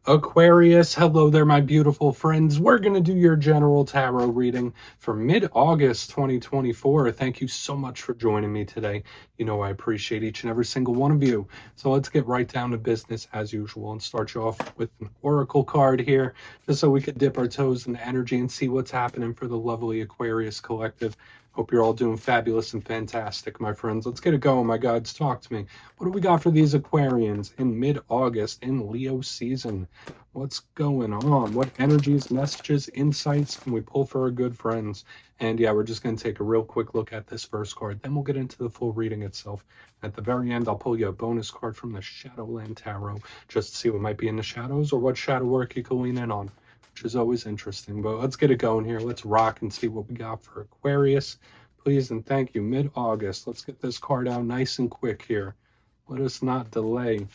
Aquarius, hello there, my beautiful friends. We're going to do your general tarot reading for mid-August 2024. Thank you so much for joining me today. You know I appreciate each and every single one of you. So let's get right down to business as usual and start you off with an oracle card here, just so we could dip our toes in the energy and see what's happening for the lovely Aquarius collective. Hope you're all doing fabulous and fantastic, my friends. Let's get it going, my gods. Talk to me. What do we got for these Aquarians in mid-August in Leo season? What's going on? What energies, messages, insights can we pull for our good friends? And yeah, we're just going to take a real quick look at this first card. Then we'll get into the full reading itself. At the very end, I'll pull you a bonus card from the Shadowland Tarot just to see what might be in the shadows or what shadow work you can lean in on, which is always interesting. But let's get it going here. Let's rock and see what we got for Aquarius. Please and thank you. Mid-August. Let's get this card out nice and quick here. Let us not delay.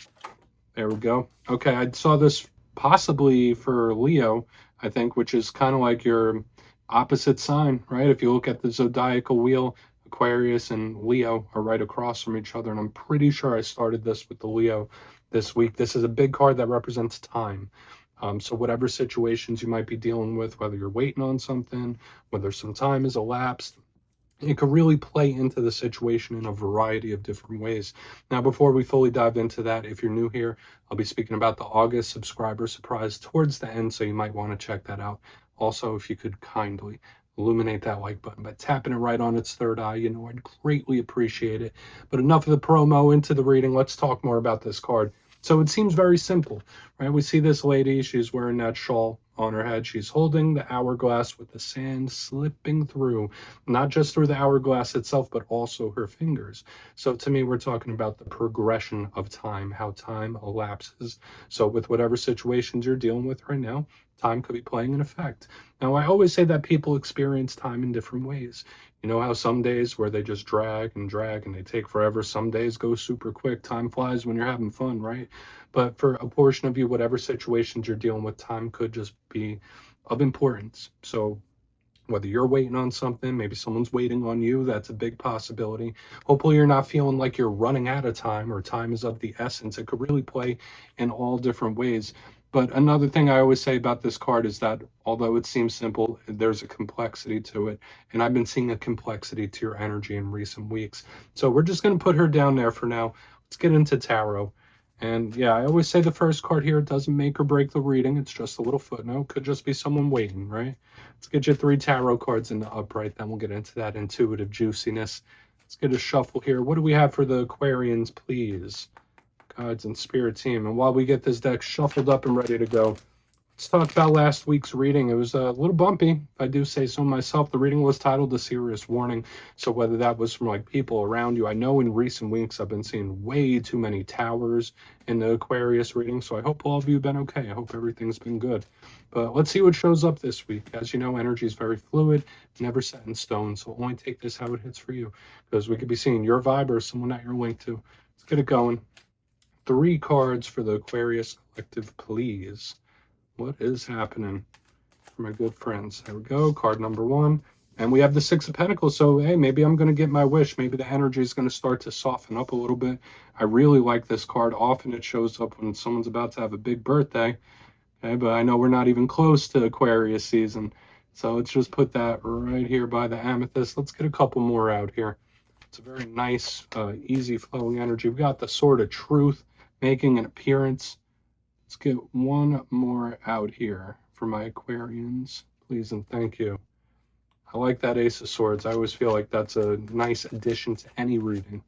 There we go. Okay, I saw this possibly for Leo, I think, which is kind of like your opposite sign, right? If you look at the zodiacal wheel, Aquarius and Leo are right across from each other. And I'm pretty sure I started this with the Leo this week. This is a big card that represents time. So whatever situations you might be dealing with, whether you're waiting on something, whether some time has elapsed, it could really play into the situation in a variety of different ways. Now, before we fully dive into that, if you're new here, I'll be speaking about the August subscriber surprise towards the end, so you might want to check that out. Also, if you could kindly illuminate that like button by tapping it right on its third eye, you know, I'd greatly appreciate it. But enough of the promo, into the reading. Let's talk more about this card. So it seems very simple, right? We see this lady, she's wearing that shawl on her head. She's holding the hourglass with the sand slipping through, not just through the hourglass itself, but also her fingers. So to me, we're talking about the progression of time, how time elapses. So with whatever situations you're dealing with right now, time could be playing an effect. Now, I always say that people experience time in different ways. You know how some days where they just drag and they take forever, some days go super quick. Time flies when you're having fun, right? But for a portion of you, whatever situations you're dealing with, time could just be of importance. So whether you're waiting on something, maybe someone's waiting on you, that's a big possibility. Hopefully you're not feeling like you're running out of time or time is of the essence. It could really play in all different ways. But another thing I always say about this card is that although it seems simple, there's a complexity to it. And I've been seeing a complexity to your energy in recent weeks. So we're just going to put her down there for now. Let's get into tarot. And yeah, I always say the first card here doesn't make or break the reading. It's just a little footnote. Could just be someone waiting, right? Let's get your 3 tarot cards in the upright. Then we'll get into that intuitive juiciness. Let's get a shuffle here. What do we have for the Aquarians, please? Guides and spirit team. And while we get this deck shuffled up and ready to go, let's talk about last week's reading. It was a little bumpy, if I do say so myself. The reading was titled A Serious Warning. So whether that was from like people around you, I know in recent weeks I've been seeing way too many towers in the Aquarius reading. So I hope all of you have been okay. I hope everything's been good. But let's see what shows up this week. As you know, energy is very fluid, never set in stone. So only take this how it hits for you, because we could be seeing your vibe or someone that you're linked to. Let's get it going. 3 cards for the Aquarius collective, please. What is happening for my good friends? There we go. Card number 1. And we have the 6 of Pentacles. So, hey, maybe I'm going to get my wish. Maybe the energy is going to start to soften up a little bit. I really like this card. Often it shows up when someone's about to have a big birthday. Okay, but I know we're not even close to Aquarius season. So let's just put that right here by the amethyst. Let's get a couple more out here. It's a very nice, easy flowing energy. We've got the Sword of Truth making an appearance. Let's get one more out here for my Aquarians, please and thank you. I like that Ace of Swords. I always feel like that's a nice addition to any reading.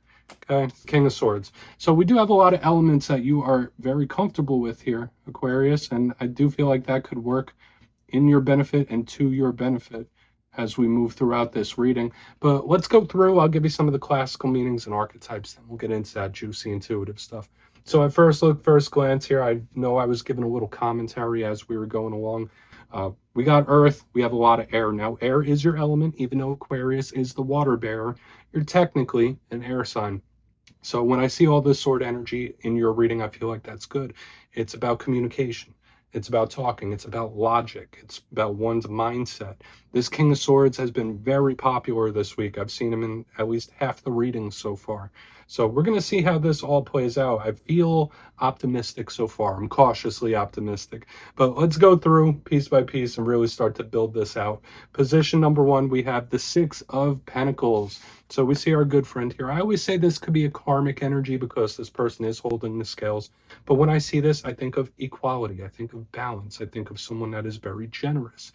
Okay, King of Swords. So we do have a lot of elements that you are very comfortable with here, Aquarius, and I do feel like that could work in your benefit and to your benefit as we move throughout this reading. But let's go through. I'll give you some of the classical meanings and archetypes, then we'll get into that juicy intuitive stuff. So at first look, first glance here, I know I was giving a little commentary as we were going along. We got Earth, we have a lot of air. Now, air is your element, even though Aquarius is the water bearer. You're technically an air sign. So when I see all this sword energy in your reading, I feel like that's good. It's about communication. It's about talking. It's about logic. It's about one's mindset. This King of Swords has been very popular this week. I've seen him in at least half the readings so far. So we're going to see how this all plays out. I feel optimistic so far. I'm cautiously optimistic. But let's go through piece by piece and really start to build this out. Position number 1, we have the 6 of Pentacles. So we see our good friend here. I always say this could be a karmic energy because this person is holding the scales. But when I see this, I think of equality. I think of balance. I think of someone that is very generous.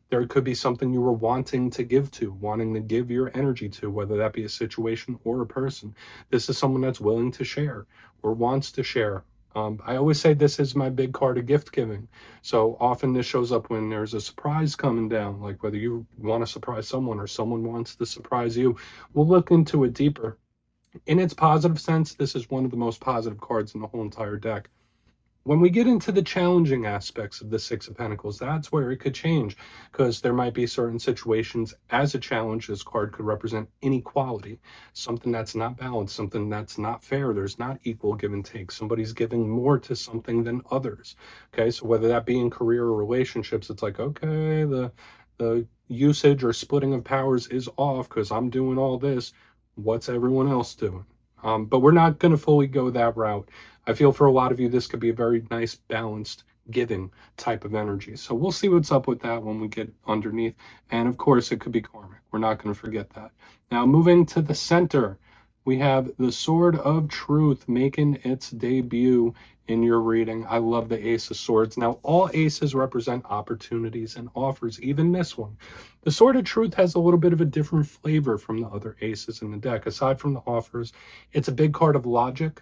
There could be something you were wanting to give to, wanting to give your energy to, whether that be a situation or a person. This is someone that's willing to share or wants to share. I always say this is my big card of gift giving. So often this shows up when there's a surprise coming down, like whether you want to surprise someone or someone wants to surprise you. We'll look into it deeper. In its positive sense, this is one of the most positive cards in the whole entire deck. When we get into the challenging aspects of the 6 of Pentacles, that's where it could change, because there might be certain situations as a challenge. This card could represent inequality, something that's not balanced, something that's not fair. There's not equal give and take. Somebody's giving more to something than others. Okay, so whether that be in career or relationships, it's like, okay, the usage or splitting of powers is off because I'm doing all this. What's everyone else doing? But we're not going to fully go that route. I feel for a lot of you, this could be a very nice, balanced, giving type of energy. So we'll see what's up with that when we get underneath. And of course, it could be karmic. We're not going to forget that. Now, moving to the center, we have the Sword of Truth making its debut in your reading. I love the Ace of Swords. Now, all aces represent opportunities and offers, even this one. The Sword of Truth has a little bit of a different flavor from the other aces in the deck. Aside from the offers, it's a big card of logic,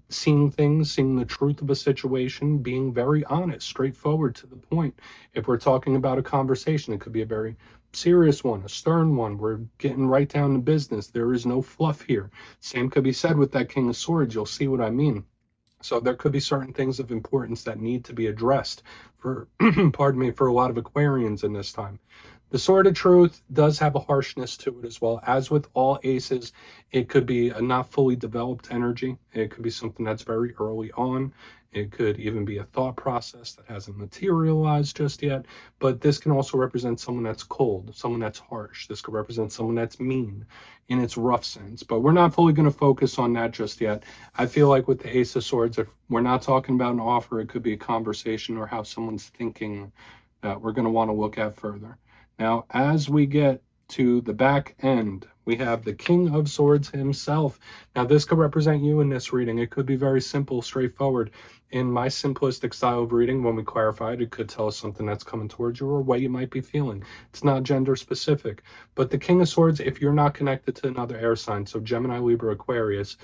seeing things, seeing the truth of a situation, being very honest, straightforward to the point. If we're talking about a conversation, it could be a very serious one, a stern one. We're getting right down to business. There is no fluff here. Same could be said with that King of Swords. You'll see what I mean. So there could be certain things of importance that need to be addressed for, pardon me, for a lot of Aquarians in this time. The Sword of Truth does have a harshness to it as well. As with all aces, it could be a not fully developed energy. It could be something that's very early on. It could even be a thought process that hasn't materialized just yet. But this can also represent someone that's cold, someone that's harsh. This could represent someone that's mean in its rough sense. But we're not fully going to focus on that just yet. I feel like with the Ace of Swords, if we're not talking about an offer, it could be a conversation or how someone's thinking that we're going to want to look at further. Now, as we get to the back end, we have the King of Swords himself. Now, this could represent you in this reading. It could be very simple, straightforward. In my simplistic style of reading, when we clarify it, it could tell us something that's coming towards you or what you might be feeling. It's not gender specific. But the King of Swords, if you're not connected to another air sign, so Gemini, Libra, Aquarius,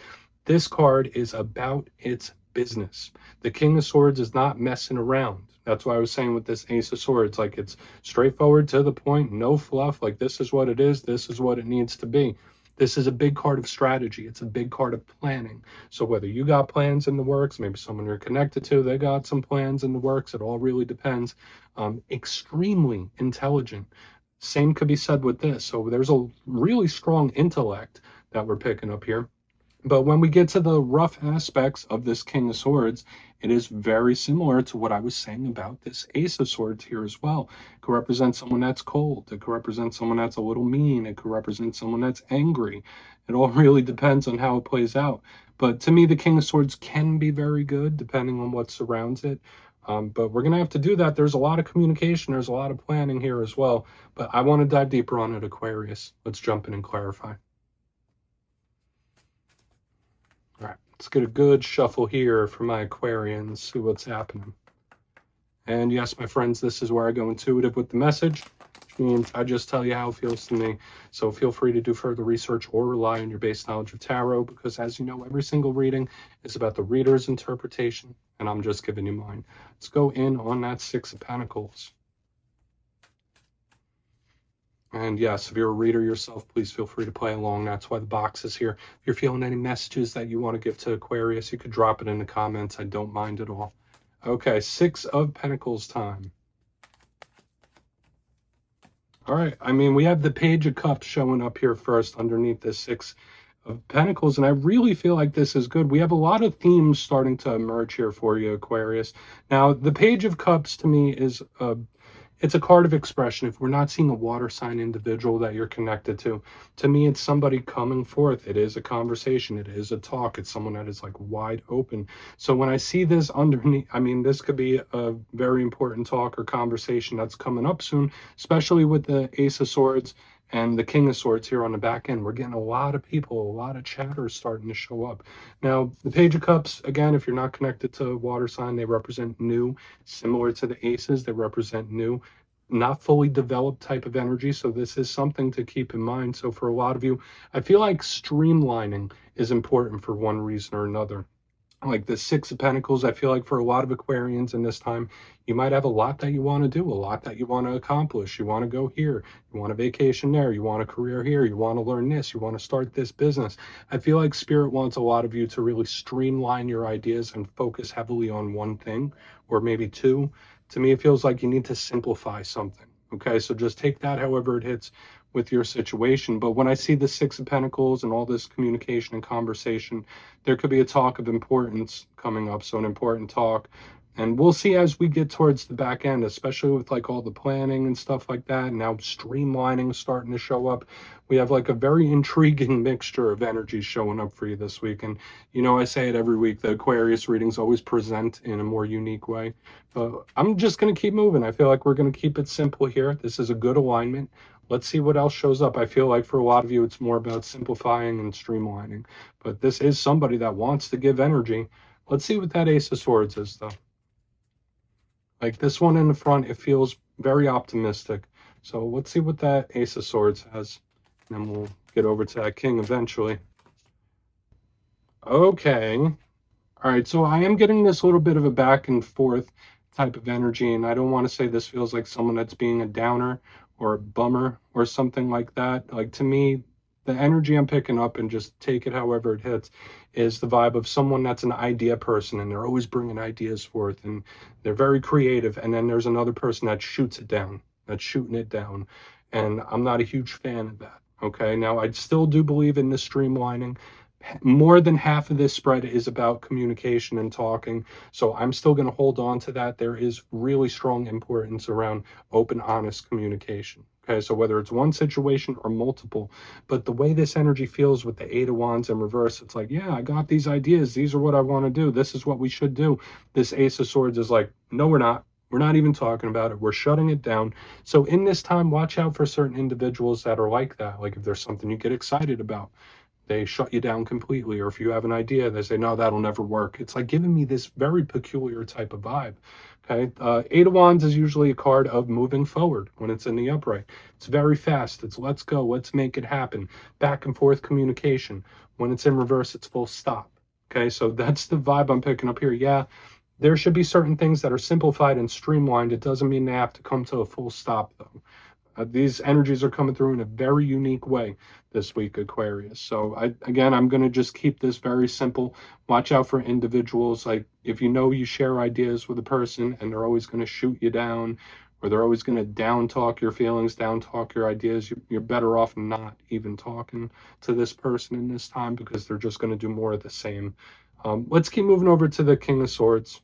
this card is about its business. The King of Swords is not messing around. That's why I was saying with this Ace of Swords, like it's straightforward to the point, no fluff, like this is what it is, this is what it needs to be. This is a big card of strategy. It's a big card of planning. So whether you got plans in the works, maybe someone you're connected to, they got some plans in the works, it all really depends. Extremely intelligent. Same could be said with this. So there's a really strong intellect that we're picking up here. But when we get to the rough aspects of this King of Swords, it is very similar to what I was saying about this Ace of Swords here as well. It could represent someone that's cold. It could represent someone that's a little mean. It could represent someone that's angry. It all really depends on how it plays out. But to me, the King of Swords can be very good depending on what surrounds it. But we're going to have to do that. There's a lot of communication. There's a lot of planning here as well. But I want to dive deeper on it, Aquarius. Let's jump in and clarify. All right, let's get a good shuffle here for my Aquarians, see what's happening. And yes, my friends, this is where I go intuitive with the message, which means I just tell you how it feels to me. So feel free to do further research or rely on your base knowledge of tarot, because as you know, every single reading is about the reader's interpretation, and I'm just giving you mine. Let's go in on that Six of Pentacles. And yes, if you're a reader yourself, please feel free to play along. That's why the box is here. If you're feeling any messages that you want to give to Aquarius, you could drop it in the comments. I don't mind at all. Okay, Six of Pentacles time. All right, I mean, we have the Page of Cups showing up here first underneath the Six of Pentacles, and I really feel like this is good. We have a lot of themes starting to emerge here for you, Aquarius. Now, the Page of Cups to me is it's a card of expression. If we're not seeing a water sign individual that you're connected to me, it's somebody coming forth. It is a conversation. It is a talk. It's someone that is like wide open. So when I see this underneath, I mean, this could be a very important talk or conversation that's coming up soon, especially with the Ace of Swords and the King of Swords here on the back end. We're getting a lot of people, a lot of chatter starting to show up. Now, the Page of Cups, again, if you're not connected to water sign, they represent new, similar to the Aces, they represent new, not fully developed type of energy. So this is something to keep in mind. So for a lot of you, I feel like streamlining is important for one reason or another. Like the Six of Pentacles, I feel like for a lot of Aquarians in this time, you might have a lot that you want to do, a lot that you want to accomplish. You want to go here, you want a vacation there, you want a career here, you want to learn this, you want to start this business. I feel like Spirit wants a lot of you to really streamline your ideas and focus heavily on one thing or maybe two. To me, it feels like you need to simplify something. Okay, so just take that however it hits with your situation. But when I see the Six of Pentacles and all this communication and conversation, there could be a talk of importance coming up. So an important talk. And we'll see as we get towards the back end, especially with like all the planning and stuff like that. Now streamlining starting to show up. We have like a very intriguing mixture of energies showing up for you this week. And, you know, I say it every week, the Aquarius readings always present in a more unique way. But I'm just going to keep moving. I feel like we're going to keep it simple here. This is a good alignment. Let's see what else shows up. I feel like for a lot of you, it's more about simplifying and streamlining. But this is somebody that wants to give energy. Let's see what that Ace of Swords is, though. Like this one in the front, it feels very optimistic. So let's see what that Ace of Swords has. And then we'll get over to that King eventually. Okay. All right, so I am getting this little bit of a back and forth type of energy, and I don't want to say this feels like someone that's being a downer or a bummer or something like that. Like to me, the energy I'm picking up, and just take it however it hits, is the vibe of someone that's an idea person, and they're always bringing ideas forth, and they're very creative. And then there's another person that shoots it down, that's shooting it down. And I'm not a huge fan of that. Okay, now I still do believe in the streamlining. More than half of this spread is about communication and talking. So I'm still going to hold on to that. There is really strong importance around open, honest communication. Okay, so whether it's one situation or multiple, but the way this energy feels with the Eight of Wands in reverse, it's like, yeah, I got these ideas. These are what I want to do. This is what we should do. This Ace of Swords is like, no, we're not. We're not even talking about it. We're shutting it down. So in this time, watch out for certain individuals that are like that. Like if there's something you get excited about, they shut you down completely. Or if you have an idea, they say, no, that'll never work. It's like giving me this very peculiar type of vibe. Okay. Eight of Wands is usually a card of moving forward when it's in the upright. It's very fast. It's let's go. Let's make it happen. Back and forth communication. When it's in reverse, it's full stop. Okay. So that's the vibe I'm picking up here. Yeah. There should be certain things that are simplified and streamlined. It doesn't mean they have to come to a full stop, though. These energies are coming through in a very unique way this week, Aquarius. So I'm going to just keep this very simple. Watch out for individuals. Like if you know you share ideas with a person and they're always going to shoot you down, or they're always going to down talk your feelings, down talk your ideas, you're better off not even talking to this person in this time, because they're just going to do more of the same. Let's keep moving over to the King of Swords.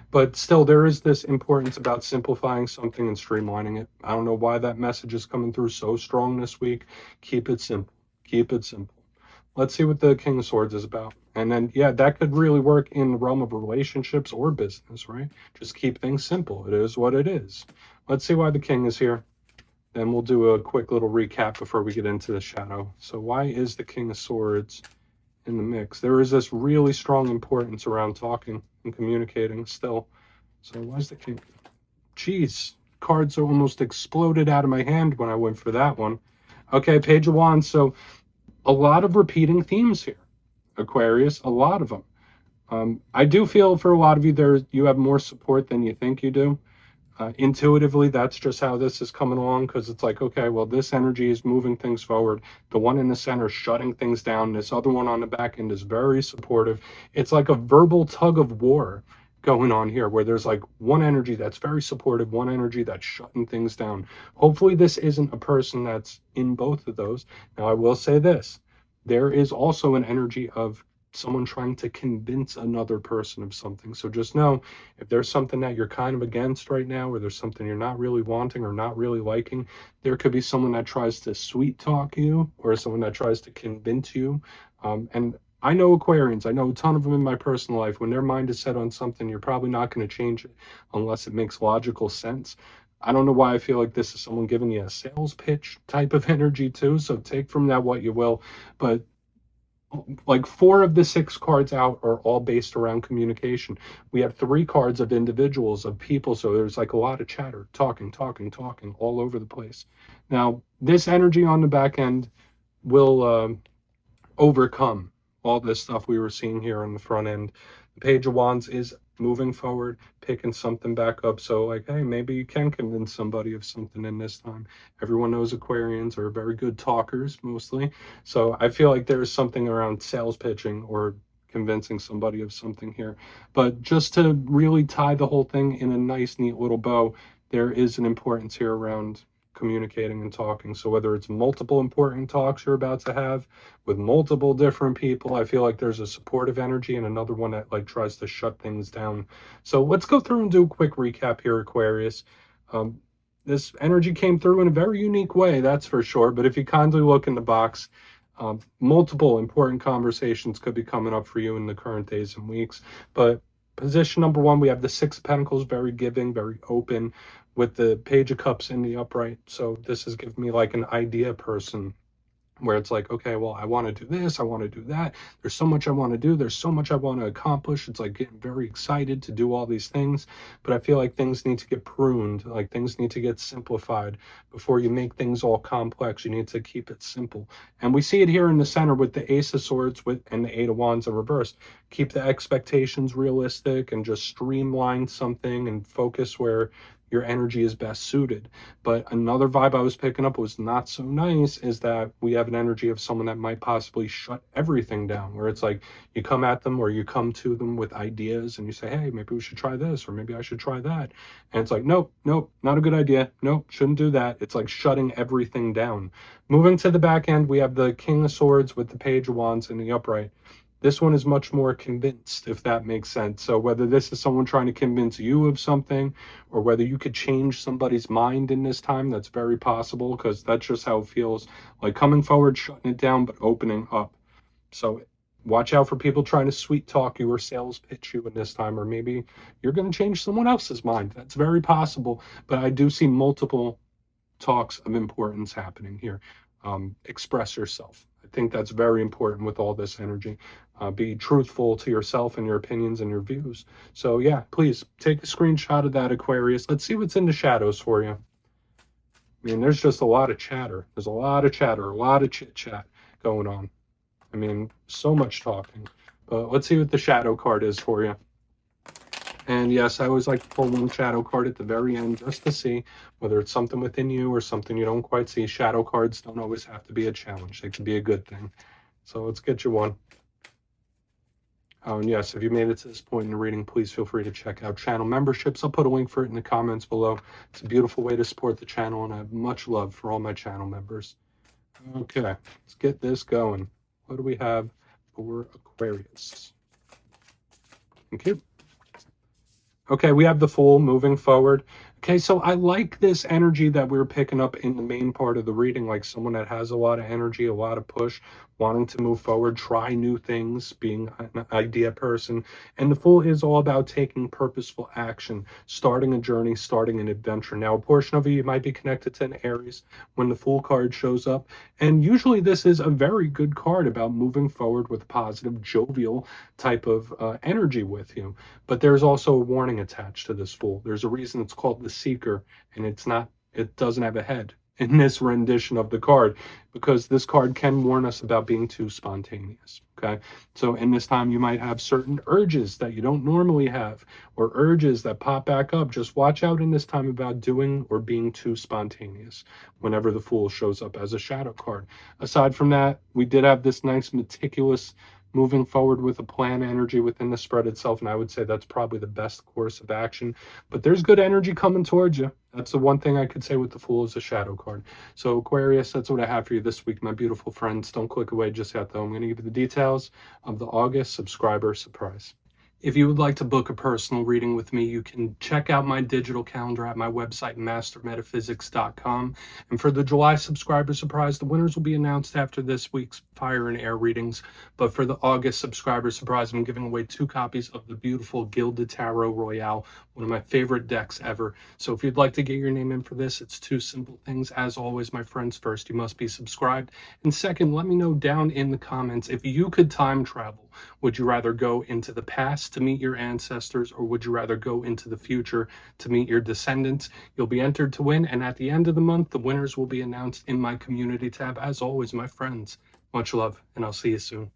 But still, there is this importance about simplifying something and streamlining it. I don't know why that message is coming through so strong this week. Keep it simple. Keep it simple. Let's see what the King of Swords is about. And then, yeah, that could really work in the realm of relationships or business, right? Just keep things simple. It is what it is. Let's see why the King is here. Then we'll do a quick little recap before we get into the shadow. So why is the King of Swords in the mix? There is this really strong importance around talking and communicating still. So why is the King? Jeez, cards are almost exploded out of my hand when I went for that one. Okay, Page of Wands. So a lot of repeating themes here, Aquarius, a lot of them. I do feel for a lot of you you have more support than you think you do. Intuitively, that's just how this is coming along, because it's like, okay, well, this energy is moving things forward. The one in the center is shutting things down. This other one on the back end is very supportive. It's like a verbal tug of war going on here, where there's like one energy that's very supportive, one energy that's shutting things down. Hopefully this isn't a person that's in both of those. Now, I will say this. There is also an energy of someone trying to convince another person of something. So just know, if there's something that you're kind of against right now, or there's something you're not really wanting or not really liking, there could be someone that tries to sweet talk you, or someone that tries to convince you. And I know Aquarians, I know a ton of them in my personal life. When their mind is set on something, you're probably not going to change it unless it makes logical sense. I don't know why I feel like this is someone giving you a sales pitch type of energy too. So take from that what you will. But like 4 of the 6 cards out are all based around communication. We have 3 cards of individuals, of people. So there's like a lot of chatter, talking all over the place. Now, this energy on the back end will overcome all this stuff we were seeing here on the front end. The Page of Wands is moving forward, picking something back up. So like, hey, maybe you can convince somebody of something in this time. Everyone knows Aquarians are very good talkers mostly. So I feel like there's something around sales pitching or convincing somebody of something here. But just to really tie the whole thing in a nice, neat little bow, there is an importance here around communicating and talking. So whether it's multiple important talks you're about to have with multiple different people, I feel like there's a supportive energy, and another one that like tries to shut things down. So let's go through and do a quick recap here, Aquarius. This energy came through in a very unique way, that's for sure. But if you kindly look in the box, multiple important conversations could be coming up for you in the current days and weeks. But position number 1, we have the 6 of Pentacles, very giving, very open, with the Page of Cups in the upright. So this is giving me like an idea person, where it's like, okay, well, I want to do this, I want to do that. There's so much I want to do. There's so much I want to accomplish. It's like getting very excited to do all these things. But I feel like things need to get pruned, like things need to get simplified. Before you make things all complex, you need to keep it simple. And we see it here in the center with the Ace of Swords and the 8 of Wands in reverse. Keep the expectations realistic and just streamline something and focus where your energy is best suited. But another vibe I was picking up was not so nice, is that we have an energy of someone that might possibly shut everything down, where it's like you come at them or you come to them with ideas and you say, hey, maybe we should try this, or maybe I should try that. And it's like, nope, not a good idea. Nope, shouldn't do that. It's like shutting everything down. Moving to the back end, we have the King of Swords with the Page of Wands in the upright. This one is much more convinced, if that makes sense. So whether this is someone trying to convince you of something, or whether you could change somebody's mind in this time, that's very possible, because that's just how it feels. Like coming forward, shutting it down, but opening up. So watch out for people trying to sweet talk you or sales pitch you in this time, or maybe you're going to change someone else's mind. That's very possible. But I do see multiple talks of importance happening here. Express yourself. I think that's very important with all this energy. Be truthful to yourself and your opinions and your views. So yeah, please take a screenshot of that, Aquarius. Let's see what's in the shadows for you. I mean, there's just a lot of chatter. There's a lot of chatter, a lot of chit chat going on. I mean, so much talking. But let's see what the shadow card is for you. And yes, I always like to pull one shadow card at the very end just to see whether it's something within you or something you don't quite see. Shadow cards don't always have to be a challenge. They can be a good thing. So let's get you one. Oh, and yes, if you made it to this point in the reading, please feel free to check out channel memberships. I'll put a link for it in the comments below. It's a beautiful way to support the channel, and I have much love for all my channel members. Okay, let's get this going. What do we have for Aquarius? Thank you. Okay, we have the Fool moving forward. Okay, so I like this energy that we're picking up in the main part of the reading, like someone that has a lot of energy, a lot of push, wanting to move forward, try new things, being an idea person. And the Fool is all about taking purposeful action, starting a journey, starting an adventure. Now, a portion of you might be connected to an Aries when the Fool card shows up. And usually this is a very good card about moving forward with a positive, jovial type of energy with you. But there's also a warning attached to this Fool. There's a reason it's called the Seeker, and it doesn't have a head in this rendition of the card, because this card can warn us about being too spontaneous. Okay, so in this time you might have certain urges that you don't normally have, or urges that pop back up. Just watch out in this time about doing or being too spontaneous whenever the Fool shows up as a shadow card. Aside from that, we did have this nice meticulous moving forward with a plan energy within the spread itself, and I would say that's probably the best course of action. But there's good energy coming towards you. That's the one thing I could say with the Fool is a shadow card. So Aquarius, that's what I have for you this week, my beautiful friends. Don't click away just yet, though. I'm going to give you the details of the August subscriber surprise. If you would like to book a personal reading with me, you can check out my digital calendar at my website, mastermetaphysics.com. And for the July subscriber surprise, the winners will be announced after this week's fire and air readings. But for the August subscriber surprise, I'm giving away 2 copies of the beautiful Gilded Tarot Royale, one of my favorite decks ever. So if you'd like to get your name in for this, it's 2 simple things. As always, my friends, first, you must be subscribed. And second, let me know down in the comments, if you could time travel, would you rather go into the past to meet your ancestors, or would you rather go into the future to meet your descendants? You'll be entered to win, and at the end of the month, the winners will be announced in my community tab. As always, my friends, much love, and I'll see you soon.